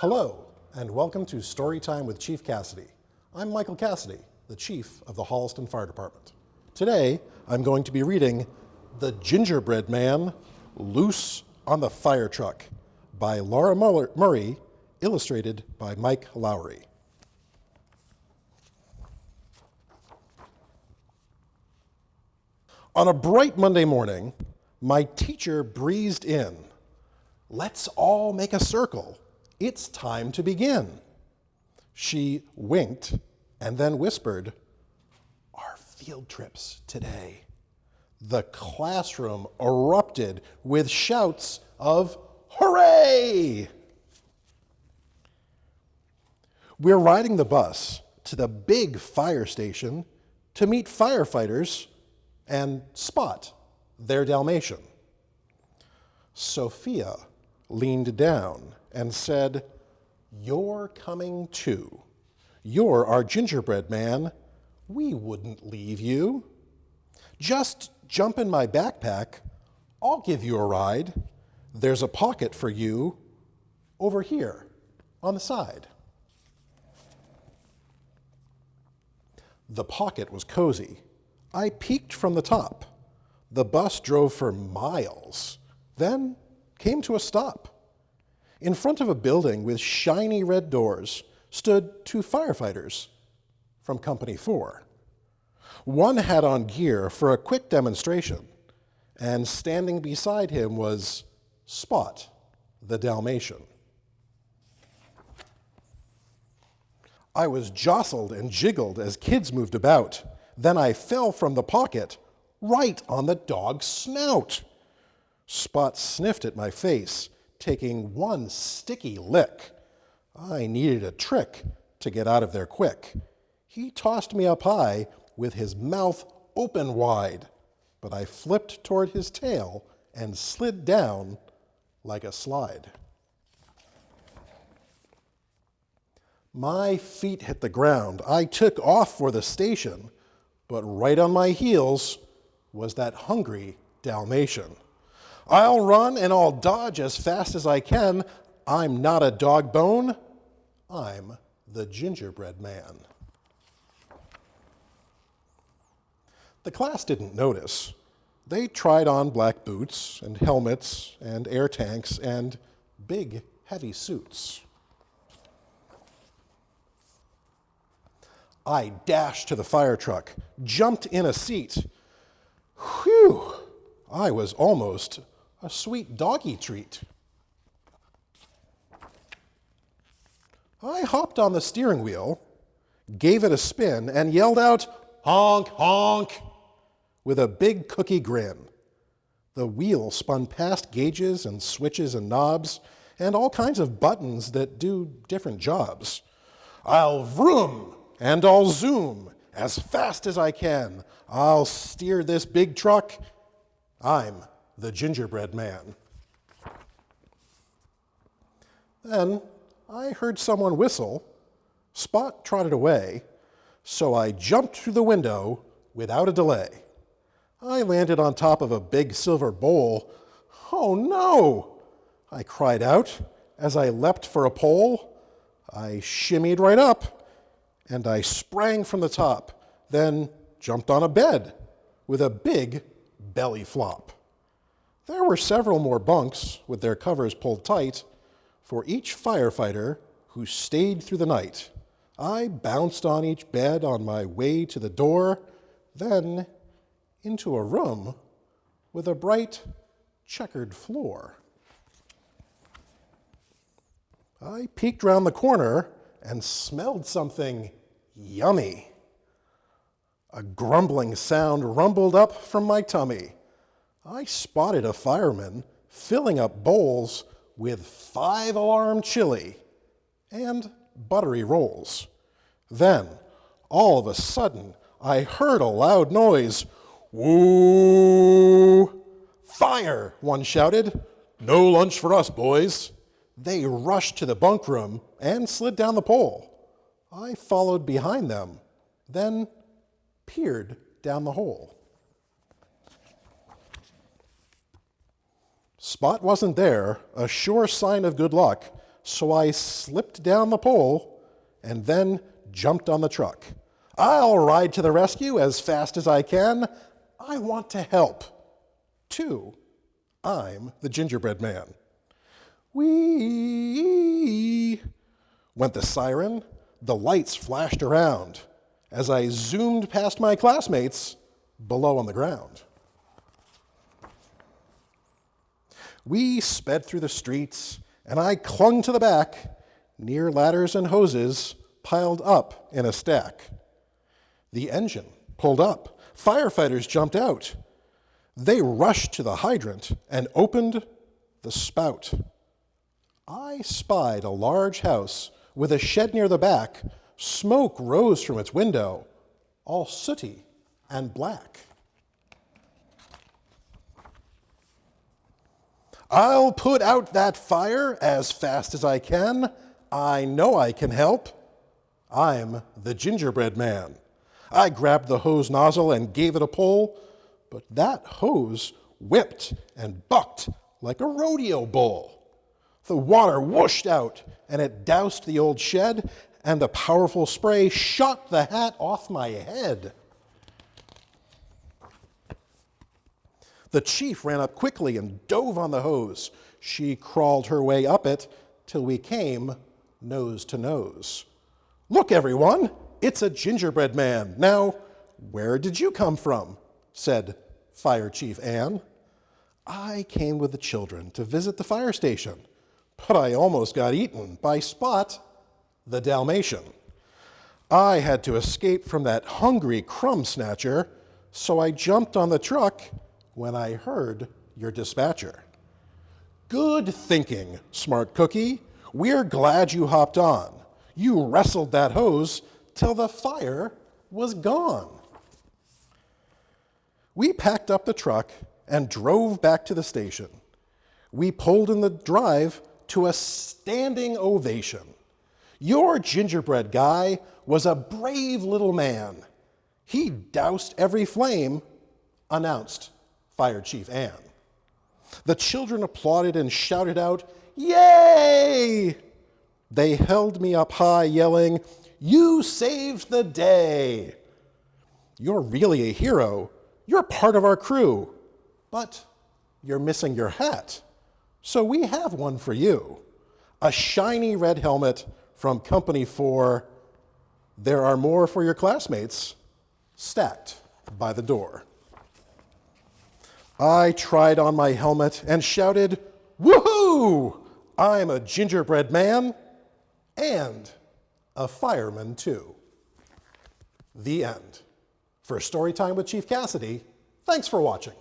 Hello, and welcome to Storytime with Chief Cassidy. I'm Michael Cassidy, the Chief of the Holliston Fire Department. Today, I'm going to be reading The Gingerbread Man, Loose on the Fire Truck by Laura Murray, illustrated by Mike Lowry. On a bright Monday morning, my teacher breezed in. "Let's all make a circle. It's time to begin." She winked and then whispered, "Our field trips today." The classroom erupted with shouts of "Hooray!" We're riding the bus to the big fire station to meet firefighters and Spot, their Dalmatian. Sophia leaned down and said, "You're coming too. You're our gingerbread man. We wouldn't leave you. Just jump in my backpack. I'll give you a ride. There's a pocket for you over here on the side." The pocket was cozy. I peeked from the top. The bus drove for miles, then came to a stop. In front of a building with shiny red doors stood two firefighters from Company 4. One had on gear for a quick demonstration, and standing beside him was Spot, the Dalmatian. I was jostled and jiggled as kids moved about. Then I fell from the pocket right on the dog's snout. Spot sniffed at my face, taking one sticky lick. I needed a trick to get out of there quick. He tossed me up high with his mouth open wide, but I flipped toward his tail and slid down like a slide. My feet hit the ground. I took off for the station, but right on my heels was that hungry Dalmatian. "I'll run and I'll dodge as fast as I can. I'm not a dog bone. I'm the gingerbread man." The class didn't notice. They tried on black boots and helmets and air tanks and big, heavy suits. I dashed to the fire truck, jumped in a seat. Whew! I was almost a sweet doggy treat. I hopped on the steering wheel, gave it a spin, and yelled out, "Honk, honk," with a big cookie grin. The wheel spun past gauges and switches and knobs and all kinds of buttons that do different jobs. "I'll vroom and I'll zoom as fast as I can. I'll steer this big truck. I'm the gingerbread man." Then I heard someone whistle. Spot trotted away, so I jumped through the window without a delay. I landed on top of a big silver bowl. "Oh no!" I cried out as I leapt for a pole. I shimmied right up, and I sprang from the top, then jumped on a bed with a big belly flop. There were several more bunks with their covers pulled tight for each firefighter who stayed through the night. I bounced on each bed on my way to the door, then into a room with a bright checkered floor. I peeked round the corner and smelled something yummy. A grumbling sound rumbled up from my tummy. I spotted a fireman filling up bowls with 5-alarm chili and buttery rolls. Then, all of a sudden, I heard a loud noise. "Woo! Fire!" one shouted. "No lunch for us, boys." They rushed to the bunk room and slid down the pole. I followed behind them, then peered down the hole. Spot wasn't there, a sure sign of good luck, so I slipped down the pole and then jumped on the truck. I'll ride to the rescue as fast as I can. I want to help. 2. I'm the gingerbread man. Whee! Went the siren. The lights flashed around as I zoomed past my classmates below on the ground. We sped through the streets, and I clung to the back near ladders and hoses piled up in a stack. The engine pulled up. Firefighters jumped out. They rushed to the hydrant and opened the spout. I spied a large house with a shed near the back. Smoke rose from its window, all sooty and black. I'll put out that fire as fast as I can. I know I can help. I'm the gingerbread man. I grabbed the hose nozzle and gave it a pull, but that hose whipped and bucked like a rodeo bull. The water whooshed out, and it doused the old shed, and the powerful spray shot the hat off my head. The chief ran up quickly and dove on the hose. She crawled her way up it till we came nose to nose. Look, everyone, it's a gingerbread man. Now, where did you come from? Said Fire Chief Ann. I came with the children to visit the fire station, but I almost got eaten by Spot, the Dalmatian. I had to escape from that hungry crumb snatcher, so I jumped on the truck when I heard your dispatcher. Good thinking, smart cookie. We're glad you hopped on. You wrestled that hose till the fire was gone. We packed up the truck and drove back to the station. We pulled in the drive to a standing ovation. Your gingerbread guy was a brave little man. He doused every flame, announced Fire Chief Ann. The children applauded and shouted out, "Yay!" They held me up high, yelling, "You saved the day!" You're really a hero. You're part of our crew. But you're missing your hat. So we have one for you. A shiny red helmet from Company 4. There are more for your classmates stacked by the door. I tried on my helmet and shouted, "Woohoo! I'm a gingerbread man and a fireman too." The end. For Storytime with Chief Cassidy, thanks for watching.